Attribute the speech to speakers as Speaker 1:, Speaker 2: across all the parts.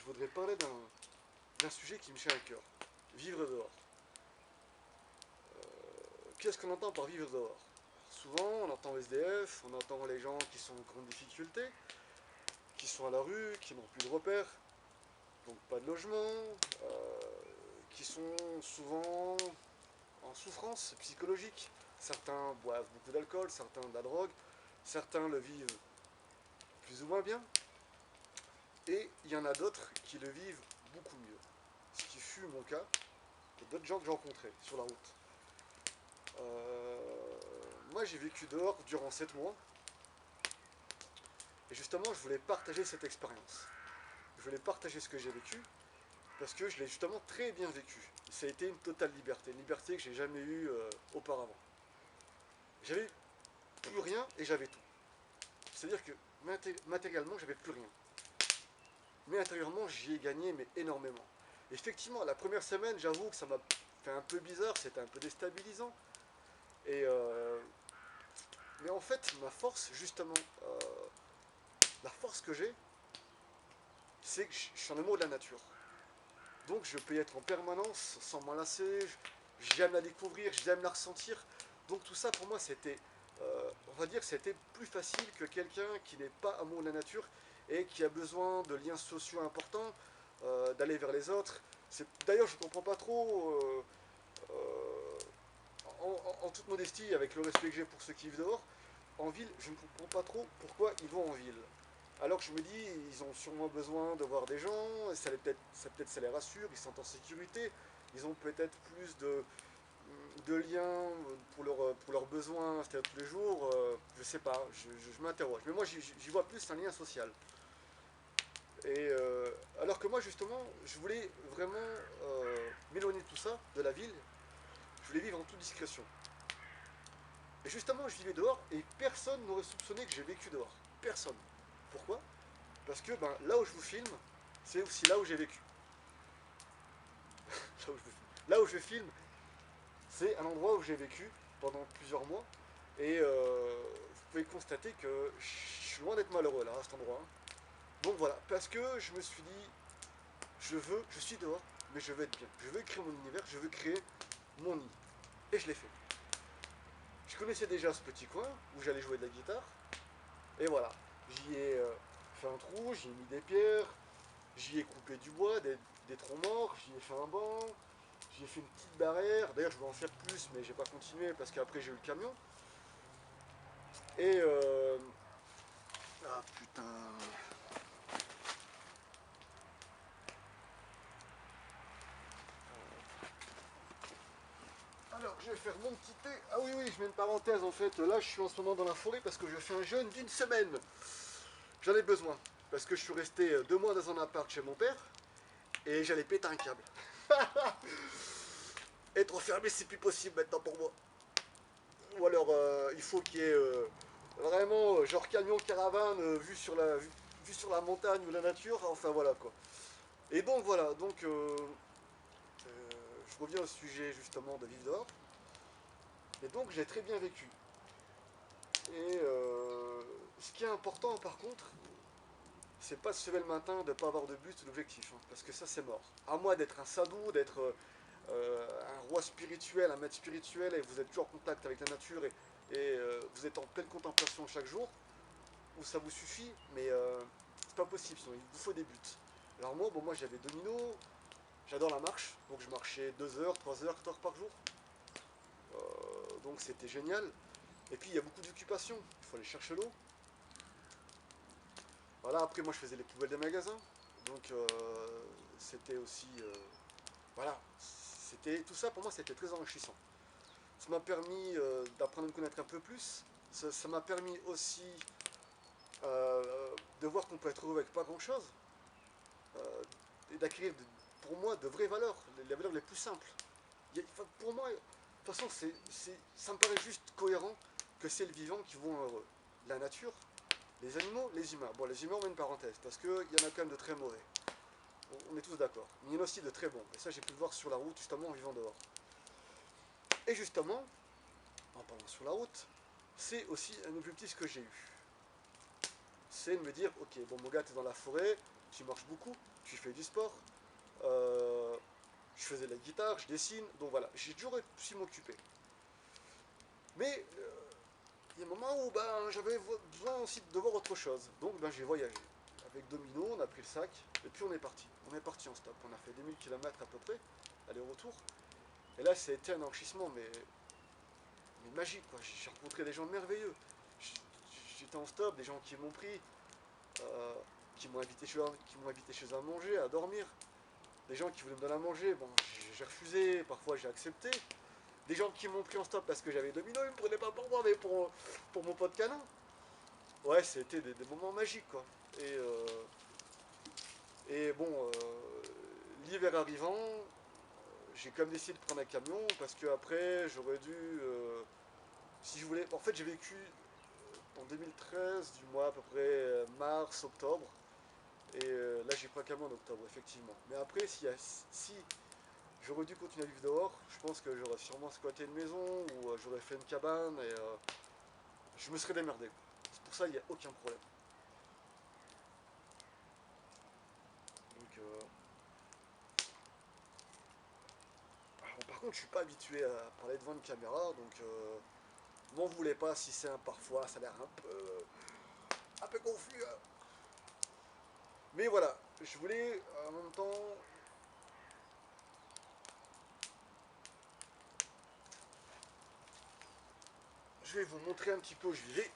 Speaker 1: je voudrais parler d'un sujet qui me tient à cœur. Vivre dehors. Qu'est-ce qu'on entend par vivre dehors? Souvent, on entend SDF, on entend les gens qui sont en grande difficulté, qui sont à la rue, qui n'ont plus de repères, donc pas de logement, qui sont souvent en souffrance psychologique. Certains boivent beaucoup d'alcool, certains de la drogue, certains le vivent plus ou moins bien, et il y en a d'autres qui le vivent beaucoup mieux. Ce qui fut mon cas, et d'autres gens que j'ai rencontrés sur la route. Moi j'ai vécu dehors durant 7 mois, et justement je voulais partager cette expérience. Je voulais partager ce que j'ai vécu, parce que je l'ai justement très bien vécu. Ça a été une liberté que j'ai jamais eue auparavant. J'avais plus rien et j'avais tout. C'est-à-dire que matériellement j'avais plus rien. Mais intérieurement j'y ai gagné mais énormément. Effectivement, la première semaine, j'avoue que ça m'a fait un peu bizarre, c'était un peu déstabilisant. Et mais en fait, ma force, justement, la force que j'ai, c'est que je suis en amour de la nature. Donc je peux y être en permanence sans m'en lasser, j'aime la découvrir, j'aime la ressentir. Donc tout ça pour moi c'était, on va dire, c'était plus facile que quelqu'un qui n'est pas amoureux de la nature et qui a besoin de liens sociaux importants, d'aller vers les autres. D'ailleurs je ne comprends pas trop, en toute modestie, avec le respect que j'ai pour ceux qui vivent dehors, en ville, je ne comprends pas trop pourquoi ils vont en ville. Alors que je me dis, ils ont sûrement besoin de voir des gens, ça les rassure, ils sont en sécurité, ils ont peut-être plus de liens pour leurs besoins, c'est-à-dire tous les jours, je sais pas, je m'interroge. Mais moi, j'y vois plus un lien social. Et alors que moi, justement, je voulais vraiment m'éloigner de tout ça, de la ville, je voulais vivre en toute discrétion. Et justement, je vivais dehors et personne n'aurait soupçonné que j'ai vécu dehors. Personne. Pourquoi? Parce que ben, là où je vous filme, c'est aussi là où j'ai vécu. Là où je filme, c'est un endroit où j'ai vécu pendant plusieurs mois. Et vous pouvez constater que je suis loin d'être malheureux là, à cet endroit. Donc voilà, parce que je me suis dit, je suis dehors, mais je veux être bien. Je veux créer mon univers, je veux créer mon nid. Et je l'ai fait. Je connaissais déjà ce petit coin où j'allais jouer de la guitare. Et voilà, j'y ai fait un trou, j'y ai mis des pierres, j'y ai coupé du bois, des troncs morts, j'y ai fait un banc, j'y ai fait une petite barrière. D'ailleurs, je vais en faire plus, mais j'ai pas continué parce qu'après j'ai eu le camion. Et ah putain. Alors, je vais faire mon petit thé. Ah oui, oui, je mets une parenthèse en fait. Là, je suis en ce moment dans la forêt parce que je fais un jeûne d'une semaine. J'en ai besoin. Parce que je suis resté 2 mois dans un appart chez mon père et j'allais péter un câble. Être enfermé, c'est plus possible maintenant pour moi. Ou alors, il faut qu'il y ait vraiment, genre camion caravane, vue sur la montagne ou la nature. Enfin, voilà quoi. Et donc, voilà. Donc, je reviens au sujet justement de vivre dehors. Et donc, j'ai très bien vécu. Et ce qui est important, par contre, c'est pas de se lever le matin, de ne pas avoir de but ou d'objectif. Hein, parce que ça, c'est mort. À moi d'être un sadou, d'être un roi spirituel, un maître spirituel, et vous êtes toujours en contact avec la nature et vous êtes en pleine contemplation chaque jour, où ça vous suffit, mais c'est pas possible, sinon il vous faut des buts. Alors moi, bon, moi j'avais domino, j'adore la marche, donc je marchais 2 heures, 3 heures, 4 heures par jour, donc c'était génial. Et puis il y a beaucoup d'occupations, il faut aller chercher l'eau. Voilà, après moi je faisais les poubelles des magasins, donc c'était aussi, voilà, c'était tout ça pour moi c'était très enrichissant. Ça m'a permis d'apprendre à me connaître un peu plus. Ça m'a permis aussi de voir qu'on peut être heureux avec pas grand chose euh, et d'acquérir pour moi de vraies valeurs, les valeurs les plus simples. Enfin, pour moi, de toute façon, ça me paraît juste cohérent que c'est le vivant qui vous rend heureux. La nature, les animaux, les humains. Bon, les humains, on met une parenthèse parce qu'il y en a quand même de très mauvais. On est tous d'accord. Mais il y en a aussi de très bons. Et ça, j'ai pu le voir sur la route, justement, en vivant dehors. Et justement, en parlant sur la route, c'est aussi un objectif que j'ai eu. C'est de me dire, ok, bon, mon gars, t'es dans la forêt, tu marches beaucoup, tu fais du sport. Euh, je faisais de la guitare, je dessine, donc voilà, j'ai toujours su m'occuper. Mais il y a un moment où ben, j'avais besoin aussi de voir autre chose. Donc ben, j'ai voyagé. Avec Domino, on a pris le sac, et puis on est parti. On est parti en stop. On a fait 2000 km à peu près, aller-retour. Et là, ça a été un enrichissement, mais magique, quoi. J'ai rencontré des gens merveilleux. J'étais en stop, des gens qui m'ont pris, euh, qui m'ont invité chez eux à manger, à dormir. Des gens qui voulaient me donner à manger, bon, j'ai refusé, parfois j'ai accepté. Des gens qui m'ont pris en stop parce que j'avais Domino, ils me prenaient pas pour moi, mais pour mon pote canin. Ouais, c'était des moments magiques, quoi. Et, euh, et bon, l'hiver arrivant, j'ai quand même décidé de prendre un camion parce que après j'aurais dû, si je voulais, en fait j'ai vécu en 2013, du mois à peu près mars, octobre, et là j'ai pris un camion en octobre, effectivement. Mais après, si j'aurais dû continuer à vivre dehors, je pense que j'aurais sûrement squatté une maison ou j'aurais fait une cabane et je me serais démerdé. C'est pour ça il n'y a aucun problème. Donc, par contre, je suis pas habitué à parler devant une caméra, donc m'en voulez pas si c'est parfois ça a l'air un peu confus, hein. Mais voilà, je voulais en même temps, je vais vous montrer un petit peu où je vivais.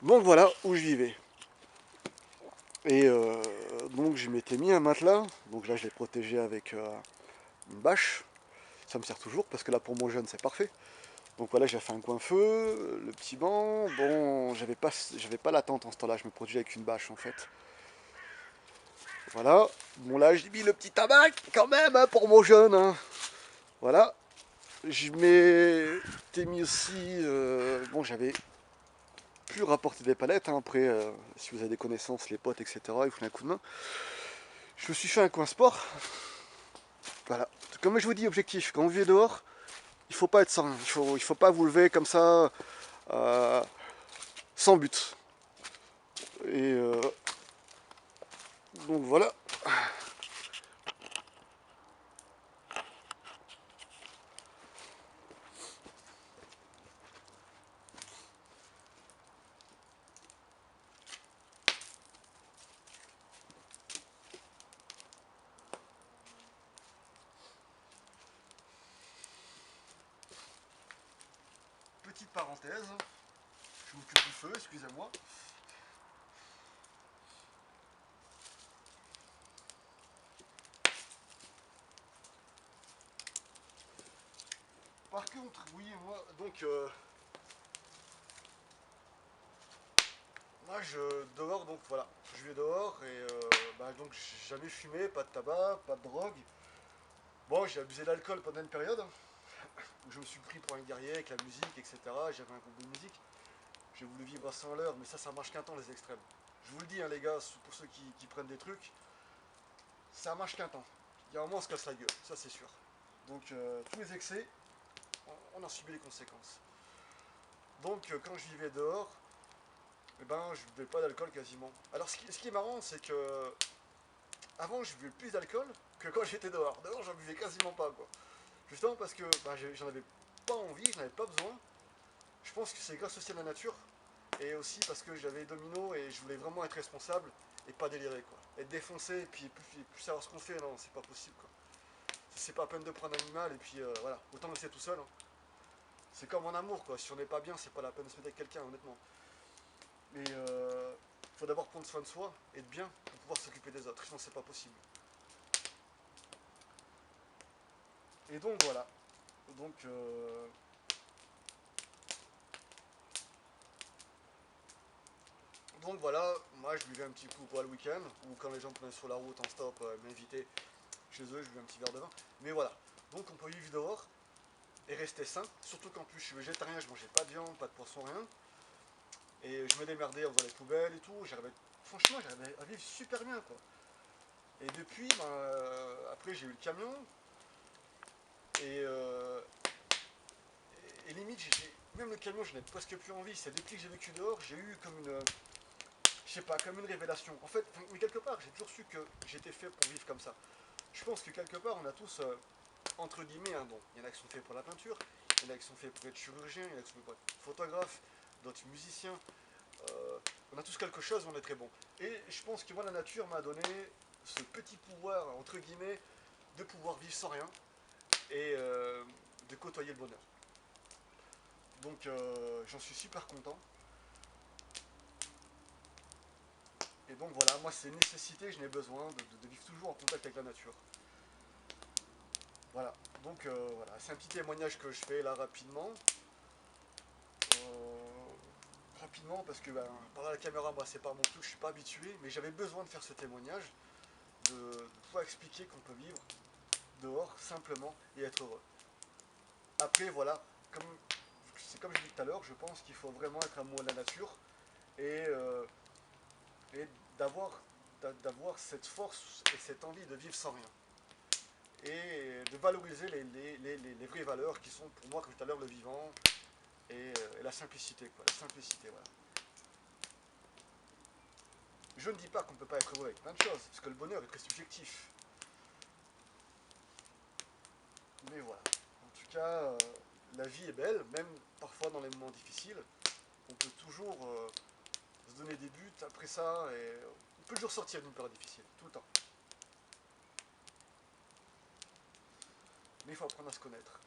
Speaker 1: Donc voilà où je vivais. Et donc je m'étais mis un matelas, donc là je l'ai protégé avec une bâche. Ça me sert toujours parce que là pour mon jeune c'est parfait. Donc voilà, j'ai fait un coin feu, le petit banc. Bon, j'avais pas la tente en ce temps-là, je me protégeais avec une bâche en fait. Voilà. Bon là j'ai mis le petit tabac quand même hein, pour mon jeune, hein. Voilà. Je m'étais mis aussi. Bon, j'avais pu rapporter des palettes, hein. Après, si vous avez des connaissances, les potes, etc., il faut un coup de main. Je me suis fait un coin sport. Voilà. Comme je vous dis, objectif, quand vous vivez dehors, il faut pas être sans rien. Il faut pas vous lever comme ça, euh, sans but. Et donc voilà. Petite parenthèse, je m'occupe du feu, excusez-moi. Par contre, oui, moi, donc, moi, dehors, donc voilà, je vais dehors et bah, donc j'ai jamais fumé, pas de tabac, pas de drogue. Bon, j'ai abusé d'alcool pendant une période, hein, où je me suis pris pour un guerrier avec la musique, etc. J'avais un groupe de musique, j'ai voulu vivre à 100 à l'heure, mais ça marche qu'un temps les extrêmes. Je vous le dis, hein, les gars, pour ceux qui prennent des trucs, ça marche qu'un temps. Il y a un moment, on se casse la gueule, ça c'est sûr. Donc, tous les excès, on a subi les conséquences. Donc, quand je vivais dehors, eh ben, je ne buvais pas d'alcool quasiment. Alors, ce qui est marrant, c'est que avant, je buvais plus d'alcool que quand j'étais dehors. Dehors, j'en buvais quasiment pas, quoi. Justement parce que bah, j'en avais pas envie, j'en avais pas besoin. Je pense que c'est grâce aussi à la nature et aussi parce que j'avais Domino et je voulais vraiment être responsable et pas délirer, quoi. Être défoncé et puis plus savoir ce qu'on fait, non, c'est pas possible, quoi. C'est pas à peine de prendre un animal et puis voilà, autant le laisser tout seul, hein. C'est comme en amour, quoi. Si on n'est pas bien, c'est pas la peine de se mettre avec quelqu'un, honnêtement. Mais faut d'abord prendre soin de soi, être bien pour pouvoir s'occuper des autres, sinon c'est pas possible. Et donc voilà. Donc Donc voilà, moi je buvais un petit coup quoi le week-end, ou quand les gens prenaient sur la route en stop, m'invitaient chez eux, je buvais un petit verre de vin. Mais voilà, donc on peut vivre dehors et rester sain, surtout qu'en plus je suis végétarien, je mangeais pas de viande, pas de poisson, rien. Et je me démerdais en faisant les poubelles et tout, franchement j'arrivais à vivre super bien, quoi. Et depuis, ben, après j'ai eu le camion, et, et limite même le camion, je n'ai presque plus envie. C'est depuis que j'ai vécu dehors, j'ai eu comme une, je sais pas, comme une révélation. En fait, mais quelque part, j'ai toujours su que j'étais fait pour vivre comme ça. Je pense que quelque part, on a tous, entre guillemets, un don. Il y en a qui sont faits pour la peinture, il y en a qui sont faits pour être chirurgien, il y en a qui sont faits pour être photographe, d'autres musiciens. On a tous quelque chose, on est très bon. Et je pense que moi, la nature m'a donné ce petit pouvoir, entre guillemets, de pouvoir vivre sans rien et de côtoyer le bonheur. Donc j'en suis super content. Et donc voilà, moi c'est une nécessité, je n'ai besoin de vivre toujours en contact avec la nature. Voilà, donc voilà, c'est un petit témoignage que je fais là rapidement. Rapidement parce que ben, par la caméra, moi c'est pas mon truc, je suis pas habitué, mais j'avais besoin de faire ce témoignage, de pouvoir expliquer qu'on peut vivre dehors simplement et être heureux. Après voilà, c'est comme je disais tout à l'heure, je pense qu'il faut vraiment être amoureux de la nature et, et d'avoir cette force et cette envie de vivre sans rien. Et de valoriser les vraies valeurs qui sont pour moi, comme tout à l'heure, le vivant et la simplicité. Quoi. La simplicité, voilà. Je ne dis pas qu'on ne peut pas être heureux avec plein de choses, parce que le bonheur est très subjectif. Mais voilà. En tout cas, la vie est belle, même parfois dans les moments difficiles. On peut toujours se donner des buts après ça, et on peut toujours sortir d'une période difficile, tout le temps. Mais il faut apprendre à se connaître.